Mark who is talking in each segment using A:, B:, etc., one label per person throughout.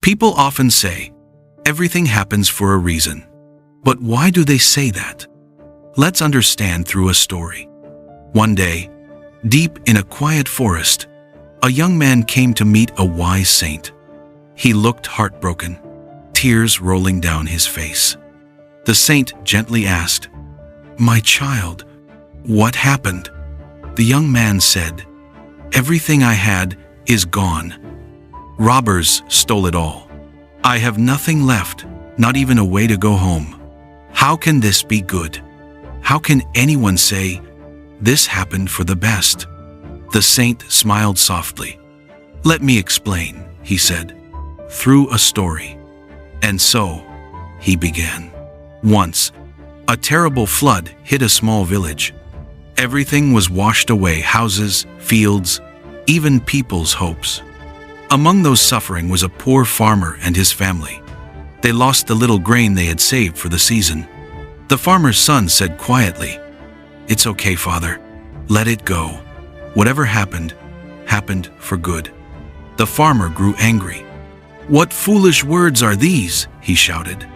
A: People often say, everything happens for a reason. But why do they say that? Let's understand through a story. One day, deep in a quiet forest, a young man came to meet a wise saint. He looked heartbroken, tears rolling down his face. The saint gently asked, "My child, what happened?" The young man said, "Everything I had is gone. Robbers stole it all. I have nothing left, not even a way to go home. How can this be good? How can anyone say, this happened for the best?" The saint smiled softly. "Let me explain," he said, "through a story." And so, he began. Once, a terrible flood hit a small village. Everything was washed away: houses, fields, even people's hopes. Among those suffering was a poor farmer and his family. They lost the little grain they had saved for the season. The farmer's son said quietly, "It's okay, father. Let it go. Whatever happened, happened for good." The farmer grew angry. "What foolish words are these?" he shouted.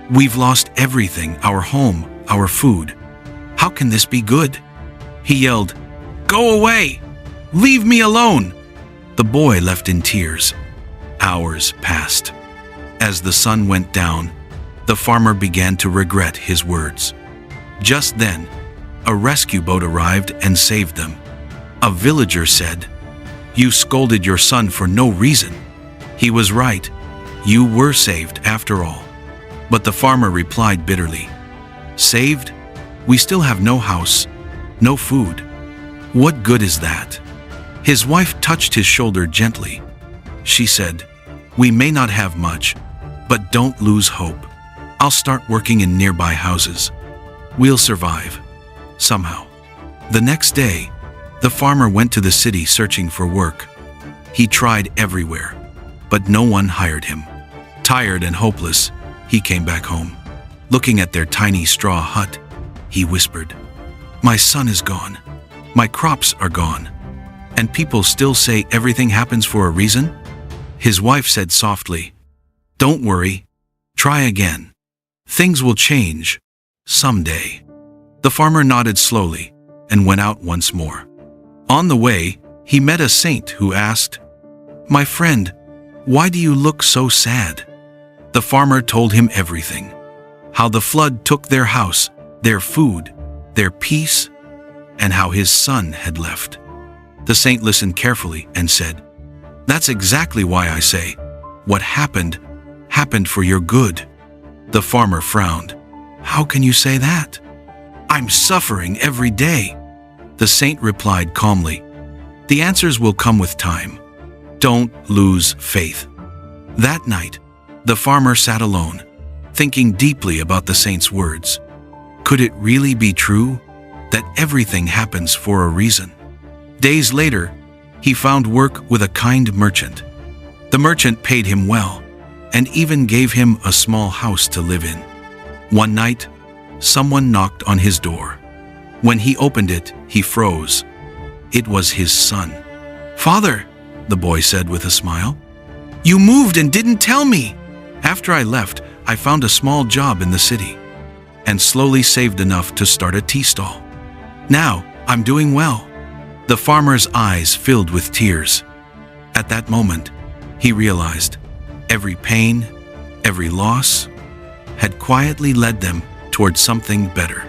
A: "We've lost everything: our home, our food. How can this be good?" He yelled, "Go away! Leave me alone!" The boy left in tears. Hours passed. As the sun went down, the farmer began to regret his words. Just then, a rescue boat arrived and saved them. A villager said, "You scolded your son for no reason." He was right. You were saved after all. But the farmer replied bitterly, "Saved? We still have no house, no food. What good is that?" His wife touched his shoulder gently. She said, "We may not have much, but don't lose hope. I'll start working in nearby houses. We'll survive. Somehow." The next day, the farmer went to the city searching for work. He tried everywhere, but no one hired him. Tired and hopeless, he came back home. Looking at their tiny straw hut, he whispered, "My son is gone. My crops are gone. And people still say everything happens for a reason?" His wife said softly, "Don't worry. Try again. Things will change. Someday." The farmer nodded slowly and went out once more. On the way, he met a saint who asked, "My friend, why do you look so sad?" The farmer told him everything. How the flood took their house, their food, their peace, and how his son had left. The saint listened carefully and said, "That's exactly why I say, what happened, happened for your good." The farmer frowned. "How can you say that? I'm suffering every day." The saint replied calmly, "The answers will come with time. Don't lose faith." That night, the farmer sat alone, thinking deeply about the saint's words. Could it really be true that everything happens for a reason? Days later, he found work with a kind merchant. The merchant paid him well and even gave him a small house to live in. One night, someone knocked on his door. When he opened it, he froze. It was his son. "Father," the boy said with a smile, "you moved and didn't tell me." "After I left, I found a small job in the city and slowly saved enough to start a tea stall. Now, I'm doing well." The farmer's eyes filled with tears. At that moment, he realized every pain, every loss, had quietly led them toward something better.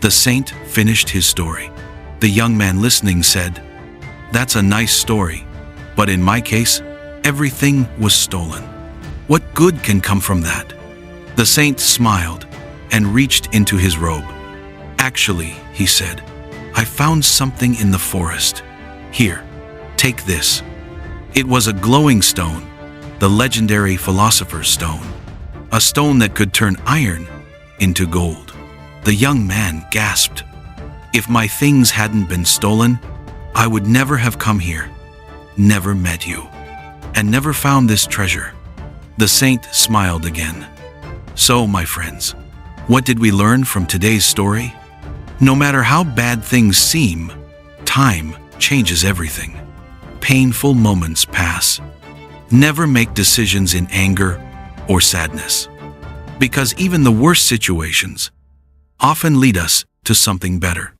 A: The saint finished his story. The young man listening said, "That's a nice story, but in my case, everything was stolen. What good can come from that?" The saint smiled and reached into his robe. "Actually," he said, "I found something in the forest. Here, take this." It was a glowing stone, the legendary philosopher's stone, a stone that could turn iron into gold. The young man gasped. "If my things hadn't been stolen, I would never have come here, never met you, and never found this treasure." The saint smiled again. So, my friends, what did we learn from today's story? No matter how bad things seem, time changes everything. Painful moments pass. Never make decisions in anger or sadness, because even the worst situations often lead us to something better.